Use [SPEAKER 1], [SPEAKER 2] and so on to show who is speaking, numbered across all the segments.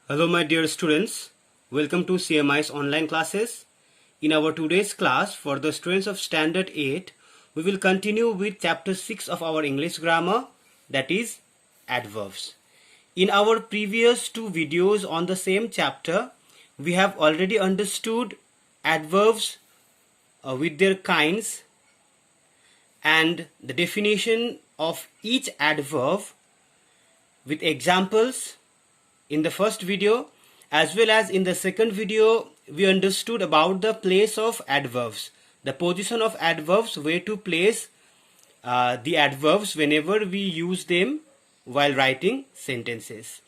[SPEAKER 1] Hello my dear students, welcome to CMI's online classes. In our today's class for the students of Standard 8, we will continue with chapter 6 of our English grammar, that is adverbs. In our previous two videos on the same chapter, we have already understood adverbs with their kinds and the definition of each adverb with examples in the first video, as well as in the second video we understood about the place of adverbs, the position of adverbs, where to place the adverbs whenever we use them while writing sentences.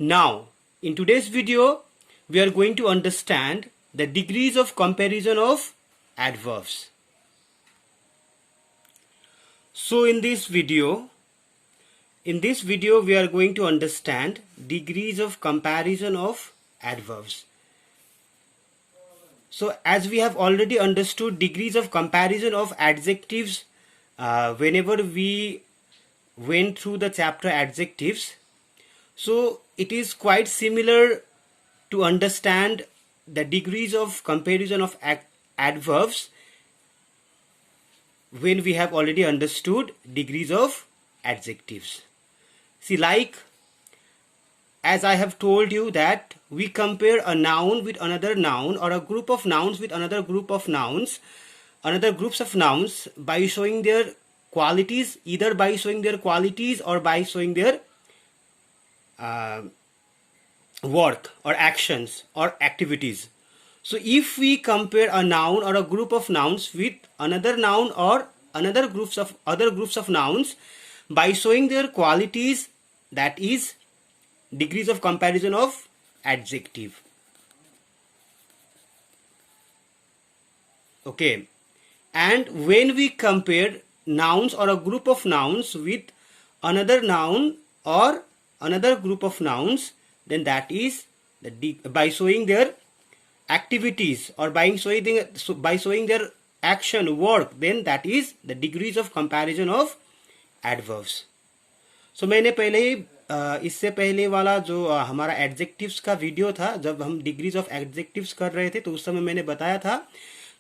[SPEAKER 1] Now in today's video we are going to understand the degrees of comparison of adverbs. So in this video we are going to understand degrees of comparison of adverbs. So as we have already understood degrees of comparison of adjectives whenever we went through the chapter adjectives, so it is quite similar to understand the degrees of comparison of adverbs when we have already understood degrees of adjectives. See, like as I have told you that we compare a noun with another noun or a group of nouns with another group of nouns, another groups of nouns by showing their qualities, either by showing their qualities or by showing their work or actions or activities. So if we compare a noun or a group of nouns with another noun or another other groups of nouns by showing their qualities, that is degrees of comparison of adjective. Okay, and when we compare nouns or a group of nouns with another noun or another group of nouns, then that is by showing their activities or by showing their action, work, then that is the degrees of comparison of adverbs. So मैंने पहले ही इससे पहले वाला जो हमारा adjectives का video था, जब हम डिग्रीज ऑफ एडजेक्टिव्स कर रहे थे, तो उस समय मैंने बताया था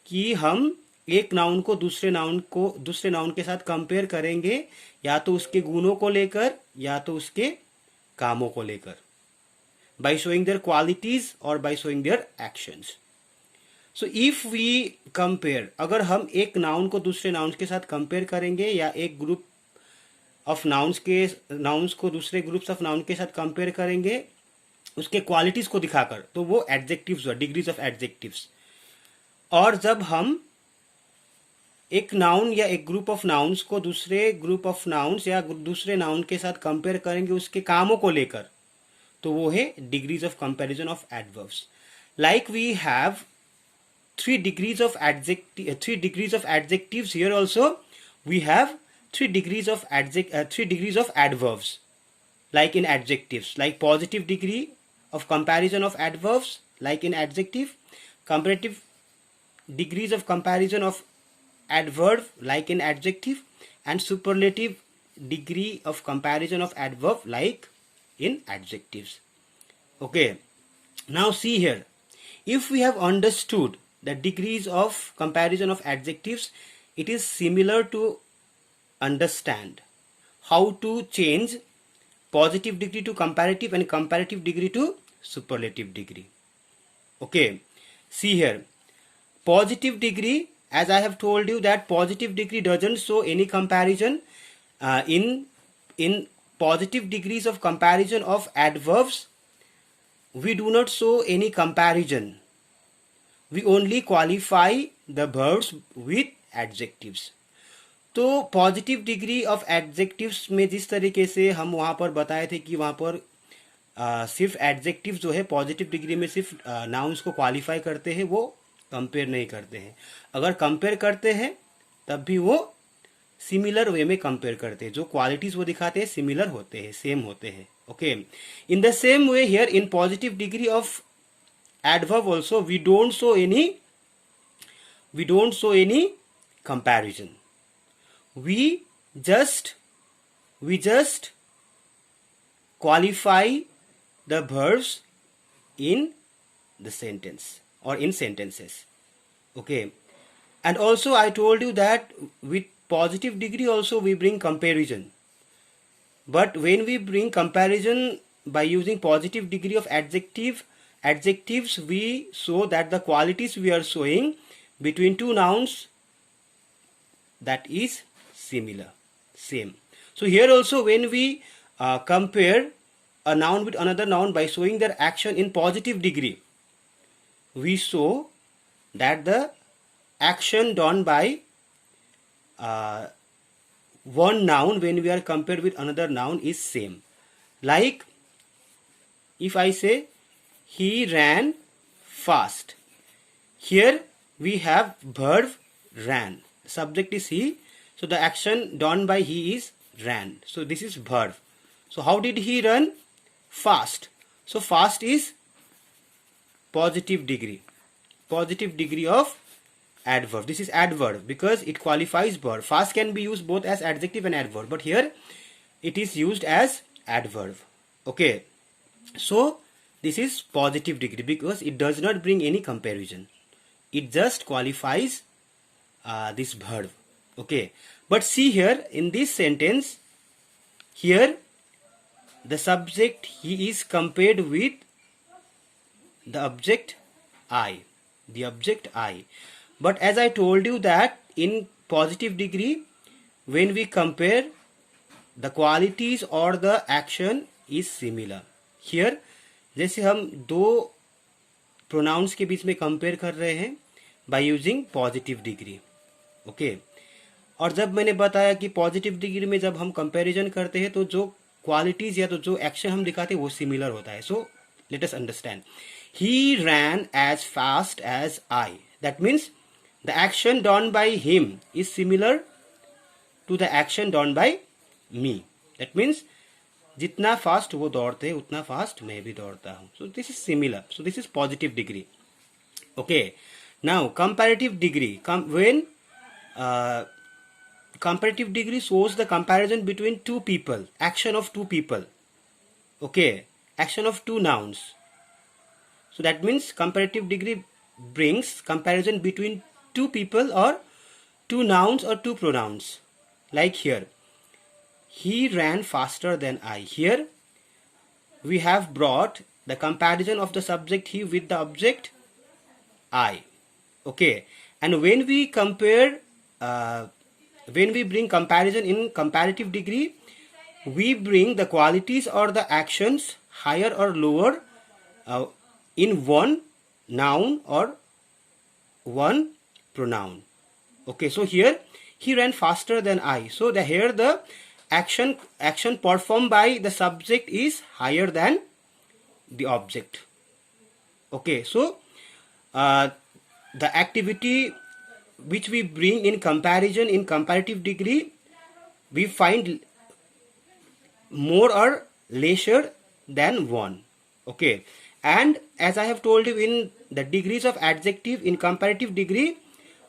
[SPEAKER 1] कि हम एक नाउन को दूसरे नाउन के साथ कंपेयर करेंगे, या तो उसके गुणों को लेकर या तो उसके कामों को लेकर, by showing their qualities or by showing their actions. So if we compare, अगर हम एक नाउन को दूसरे नाउन के साथ कंपेयर करेंगे या एक ग्रुप ऑफ नाउन्स को दूसरे ग्रुप्स ऑफ नाउन के साथ कंपेयर करेंगे उसके क्वालिटीज को दिखाकर, तो वो एडजेक्टिव्स हुआ, डिग्रीज ऑफ एडजेक्टिव्स. और जब हम एक नाउन या एक ग्रुप ऑफ नाउन्स को दूसरे ग्रुप ऑफ नाउन्स या दूसरे नाउन के साथ कंपेयर करेंगे उसके कामों को लेकर, तो वो है degrees of comparison of adverbs. Like we have three degrees of adjectives. Here also we have three degrees of adverbs, like in adjectives, like positive degree of comparison of adverbs, like in adjective, comparative degrees of comparison of adverb, like in adjective, and superlative degree of comparison of adverb, like in adjectives. Okay, now see here, if we have understood the degrees of comparison of adjectives, it is similar to understand how to change positive degree to comparative and comparative degree to superlative degree. Okay, see here, positive degree, as I have told you that positive degree doesn't show any comparison. In positive degrees of comparison of adverbs, we do not show any comparison. We only qualify the verbs with adjectives. तो positive degree of adjectives में जिस तरीके से हम वहाँ पर बताए थे कि वहाँ पर सिर्फ एडजेक्टिव जो है पॉजिटिव डिग्री में सिर्फ नाउन्स को क्वालिफाई करते हैं, वो कंपेयर नहीं करते हैं. अगर कंपेयर करते हैं तब भी वो सिमिलर वे में कंपेयर करते हैं, जो क्वालिटीज वो दिखाते हैं सिमिलर होते हैं, सेम होते हैं. Okay, in the same way here in positive degree of adverb also we don't show any comparison. We just qualify the verbs in the sentence or in sentences. Okay, and also I told you that with positive degree also we bring comparison, but when we bring comparison by using positive degree of adjectives, we show that the qualities we are showing between two nouns, that is same. So here also when we compare a noun with another noun by showing their action in positive degree, we show that the action done by one noun when we are compared with another noun is same. Like if I say he ran fast, here we have verb ran, subject is he, so the action done by he is ran, so this is verb. So how did he run? Fast. So fast is positive degree of adverb. This is adverb because it qualifies verb. Fast can be used both as adjective and adverb, but here it is used as adverb. Okay, so this is positive degree because it does not bring any comparison, it just qualifies this verb. Okay, but see here in this sentence, here the subject he is compared with the object I, but as I told you that in positive degree when we compare, the qualities or the action is similar. Here जैसे हम दो pronounce के बीच में compare कर रहे हैं by using positive degree. Okay, और जब मैंने बताया कि पॉजिटिव डिग्री में जब हम कंपैरिजन करते हैं तो जो क्वालिटीज या तो जो एक्शन हम दिखाते हैं वो सिमिलर होता है. So let us understand. He ran as fast as I. That means the action done by him is similar to the action done by me. That means जितना फास्ट वो दौड़ते हैं उतना फास्ट मैं भी दौड़ता हूँ. So this is similar. So this is positive degree. Okay. Now comparative degree. When comparative degree shows the comparison between two people, action of two people. Okay, action of two nouns. So that means comparative degree brings comparison between two people or two nouns or two pronouns. Like here, he ran faster than I. Here we have brought the comparison of the subject he with the object I. Okay, and when we compare, when we bring comparison in comparative degree, we bring the qualities or the actions higher or lower in one noun or one pronoun. Okay, so here he ran faster than I. So here the action performed by the subject is higher than the object. Okay, so the activity which we bring in comparison in comparative degree, we find more or lesser than one. Okay, and as I have told you in the degrees of adjective in comparative degree,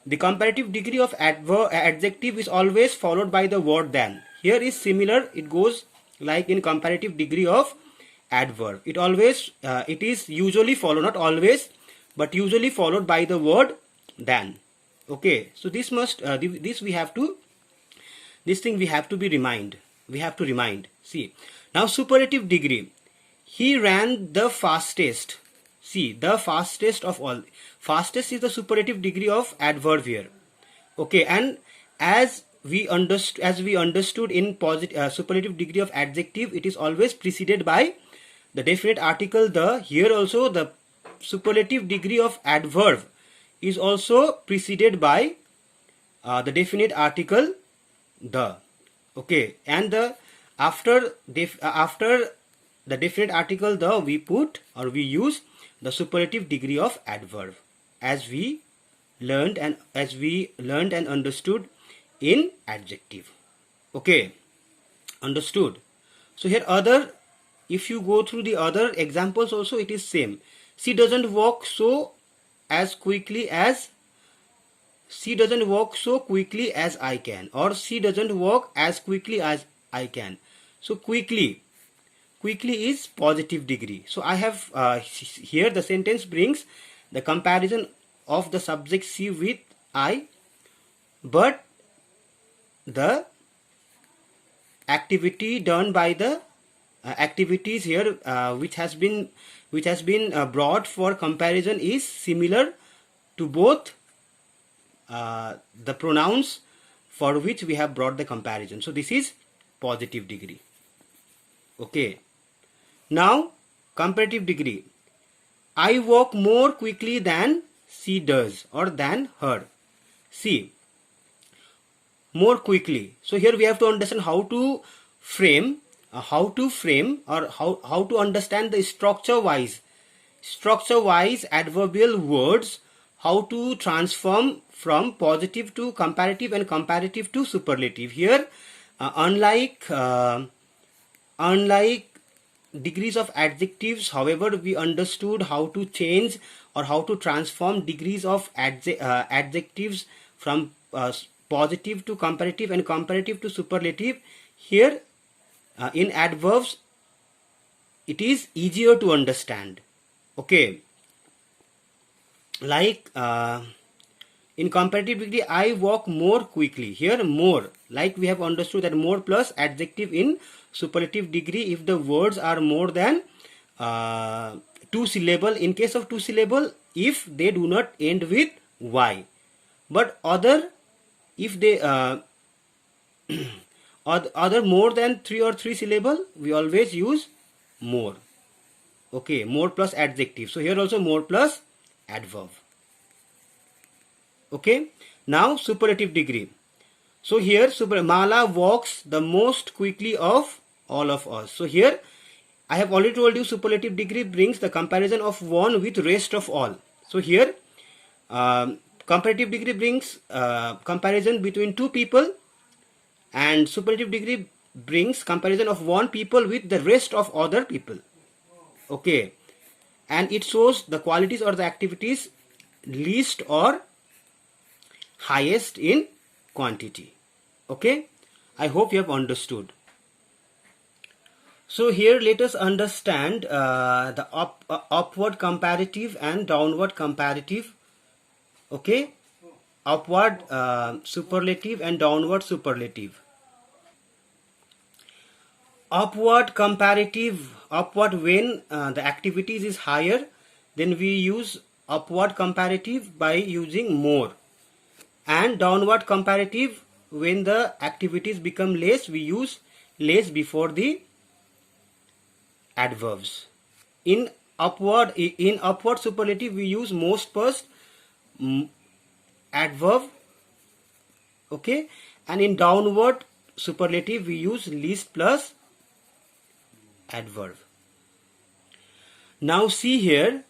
[SPEAKER 1] the comparative degree of adjective is always followed by the word than. Here is similar, it goes like in comparative degree of adverb. It always it is usually followed, not always, but usually followed by the word than. Okay, so this must this thing we have to be remind. We have to remind. See, now superlative degree. He ran the fastest. See, the fastest of all. Fastest is the superlative degree of adverb here. Okay, and as we understood in superlative degree of adjective, it is always preceded by the definite article the. Here also the superlative degree of adverb is also preceded by the definite article the. Okay, and the after the definite article the, we put or we use the superlative degree of adverb, as we learned and understood in adjective. Okay, understood. So here other, if you go through the other examples also, it is same. She doesn't walk so quickly as I can, or she doesn't walk as quickly as I can. So quickly quickly is positive degree. So I have here the sentence brings the comparison of the subject C with I, but the activity done by the activities here which has been brought for comparison is similar to both the pronouns for which we have brought the comparison. So this is positive degree. Okay. Now comparative degree. I walk more quickly than she does or than her. See, more quickly. So here we have to understand how to frame or how to understand the structure wise adverbial words, how to transform from positive to comparative and comparative to superlative. Here unlike degrees of adjectives, however, we understood how to change or how to transform degrees of adjectives from positive to comparative and comparative to superlative. Here in adverbs it is easier to understand. Okay, like in comparative degree, I walk more quickly. Here more, like we have understood that more plus adjective in superlative degree if the words are more than 2 syllable. In case of 2 syllable, if they do not end with y, but other if they other more than 3 or 3 syllable, we always use more. Okay, more plus adjective. So here also more plus adverb. Okay, now superlative degree. So here Mala walks the most quickly of all of us. So here I have already told you superlative degree brings the comparison of one with rest of all. So here comparative degree brings comparison between two people, and superlative degree brings comparison of one people with the rest of other people. Okay, and it shows the qualities or the activities least or highest in quantity. Okay, I hope you have understood. So here let us understand the upward comparative and downward comparative. Okay, upward superlative and downward superlative. Upward comparative, upward when the activities is higher, then we use upward comparative by using more, and downward comparative when the activities become less, we use less before the adverbs. In upward superlative we use most plus adverb. Okay, and in downward superlative we use least plus adverb. Now see here,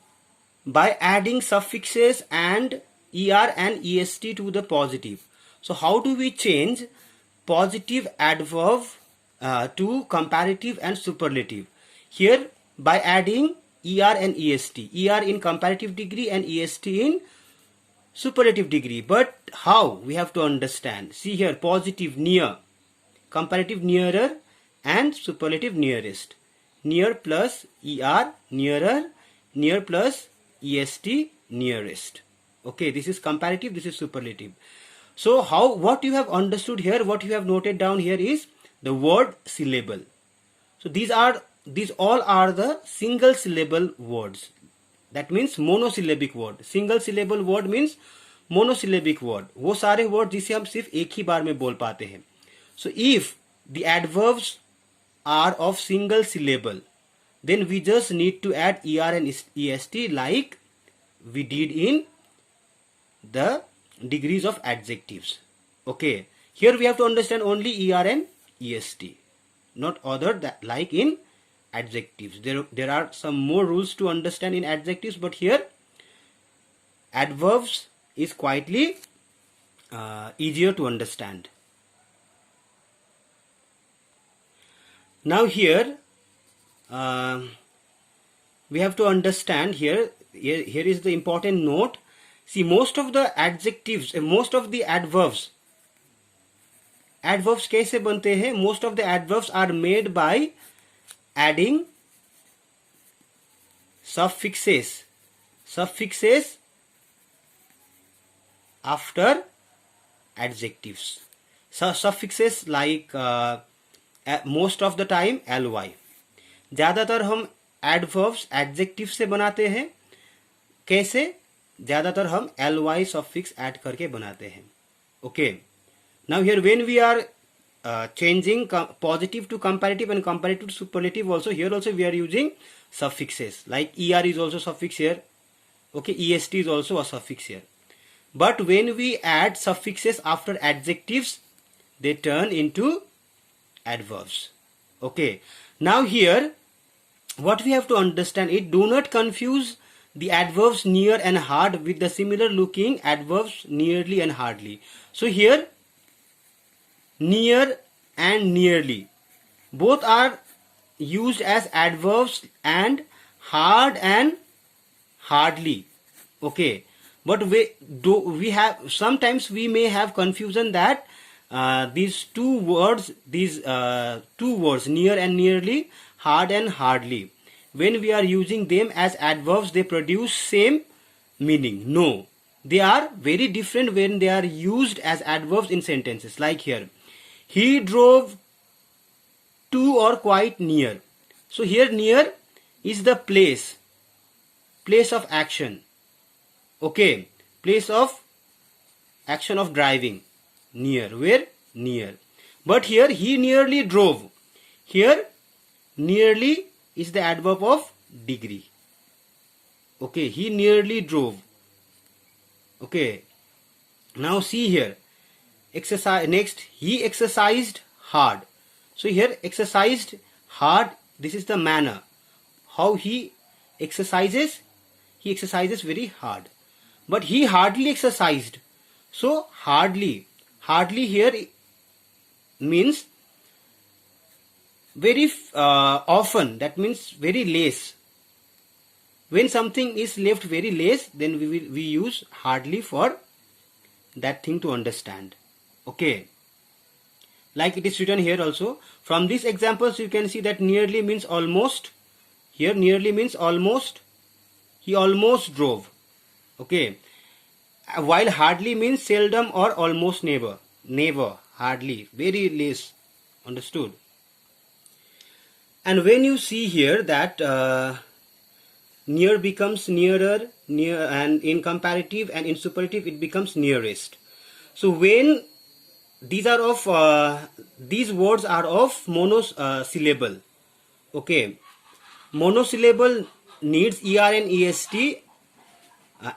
[SPEAKER 1] by adding suffixes and er and est to the positive. So how do we change positive adverb to comparative and superlative? Here by adding er and est, er in comparative degree and est in superlative degree. But how? We have to understand. See here, positive near, comparative nearer, and superlative nearest. Near plus er, nearer, near plus est, nearest. Okay, this is comparative, this is superlative. So what you have understood here, what you have noted down here is the word syllable. So these all are the single syllable words. That means monosyllabic word. Single syllable word means monosyllabic word. वो सारे word जिसे हम सिर्फ एक ही बार में बोल पाते हैं. So if the adverbs are of single syllable, then we just need to add er and est like we did in the degrees of adjectives. Okay, here we have to understand only er and est, not other that like in adjectives. There are some more rules to understand in adjectives, but here adverbs is quietly easier to understand. Now here we have to understand here is the important note. See, most of the adjectives, most of the adverbs कैसे बनते हैं? Most of the adverbs are made by adding suffixes after adjectives. So suffixes like most of the time ly. ज़्यादातर हम adverbs adjective से बनाते हैं. कैसे? ज़्यादातर हम ly suffix add करके बनाते हैं. Okay. Now here when we are changing positive to comparative and comparative to superlative also, here also we are using suffixes like er is also suffix here. Okay, est is also a suffix here. But when we add suffixes after adjectives, they turn into adverbs. Okay. Now here, what we have to understand is, do not confuse the adverbs near and hard with the similar looking adverbs nearly and hardly. So here, near and nearly, both are used as adverbs, and hard and hardly. Okay. But sometimes we may have confusion that these two words near and nearly, hard and hardly, when we are using them as adverbs, they produce same meaning. No, they are very different when they are used as adverbs in sentences. Like here, he drove to or quite near. So here near is the place of action. Okay, place of action of driving. Near, where? Near. But here he nearly drove. Here nearly is the adverb of degree. Okay, he nearly drove. Okay, now see here, exercise. Next, he exercised hard. So here exercised hard, this is the manner how he exercises. He exercises very hard. But he hardly exercised. So hardly here means very often. That means very less. When something is left very less, then we use hardly for that thing to understand. Okay. Like it is written here also. From these examples you can see that nearly means almost. Here nearly means almost. He almost drove. Okay. While hardly means seldom or almost never. Never, hardly, very less. Understood? And when you see here that near becomes nearer, near, and in comparative and in superlative it becomes nearest. So when these words are of monosyllable. Okay, monosyllable needs er and est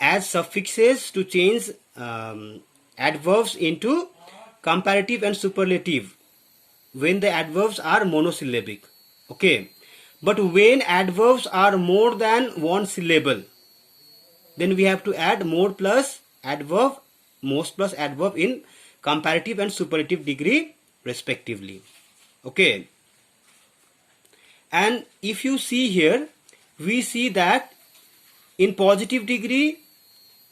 [SPEAKER 1] as suffixes to change adverbs into comparative and superlative when the adverbs are monosyllabic. Okay, but when adverbs are more than one syllable, then we have to add more plus adverb, most plus adverb in comparative and superlative degree respectively. Okay, and if you see here, we see that in positive degree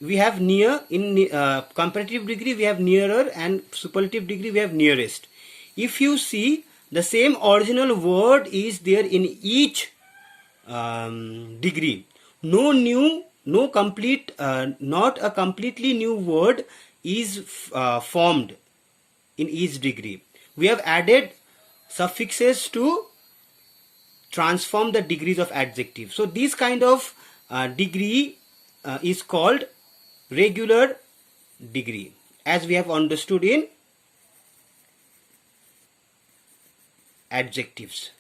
[SPEAKER 1] we have near, in comparative degree we have nearer, and superlative degree we have nearest. If you see, the same original word is there in each degree. Not a completely new word is formed in each degree. We have added suffixes to transform the degrees of adjective. So this kind of degree is called regular degree, as we have understood in adjectives.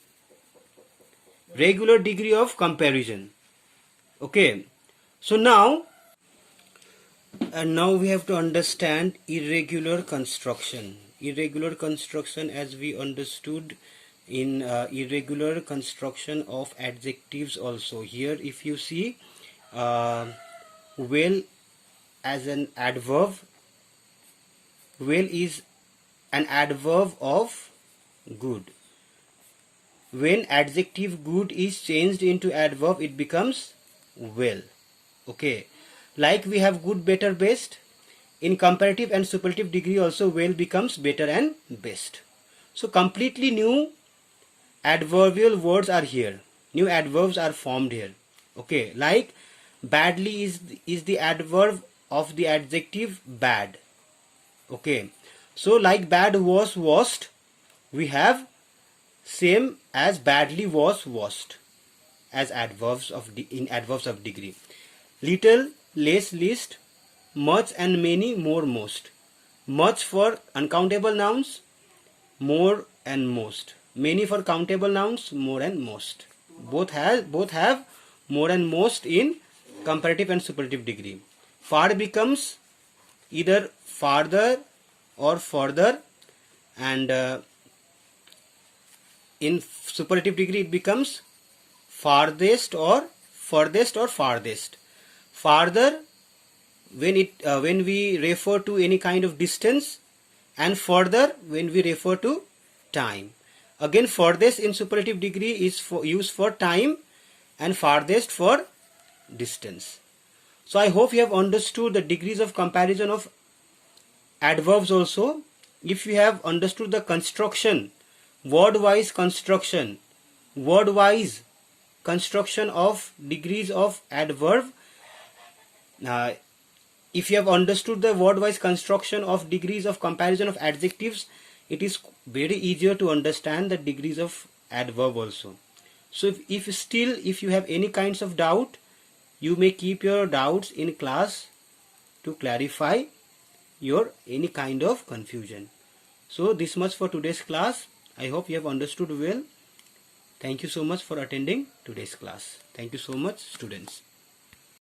[SPEAKER 1] Regular degree of comparison. Okay, so now we have to understand irregular construction. Irregular construction, as we understood in irregular construction of adjectives also. Here if you see, well as an adverb, well is an adverb of good. When adjective good is changed into adverb, it becomes well. Okay, like we have good, better, best. In comparative and superlative degree also, well becomes better and best. So completely new adverbial words are here. New adverbs are formed here. Okay, like badly is the adverb of the adjective bad. Okay, so like bad was worst, we have same as badly was worst as adverbs of in adverbs of degree. Little, less, least, much and many, more, most. Much for uncountable nouns, more and most. Many for countable nouns, more and most. Both have more and most in comparative and superlative degree. Far becomes either farther or further, and in superlative degree it becomes farthest or furthest or farthest. Farther when we refer to any kind of distance, and further when we refer to time. Again, furthest in superlative degree is used for time, and farthest for distance. So I hope you have understood the degrees of comparison of adverbs also. If you have understood the construction, word-wise construction of degrees of adverb, if you have understood the word-wise construction of degrees of comparison of adjectives, it is very easier to understand the degrees of adverb also. So if you have any kinds of doubt, you may keep your doubts in class to clarify your any kind of confusion. So this much for today's class. I hope you have understood well. Thank you so much for attending today's class. Thank you so much, students.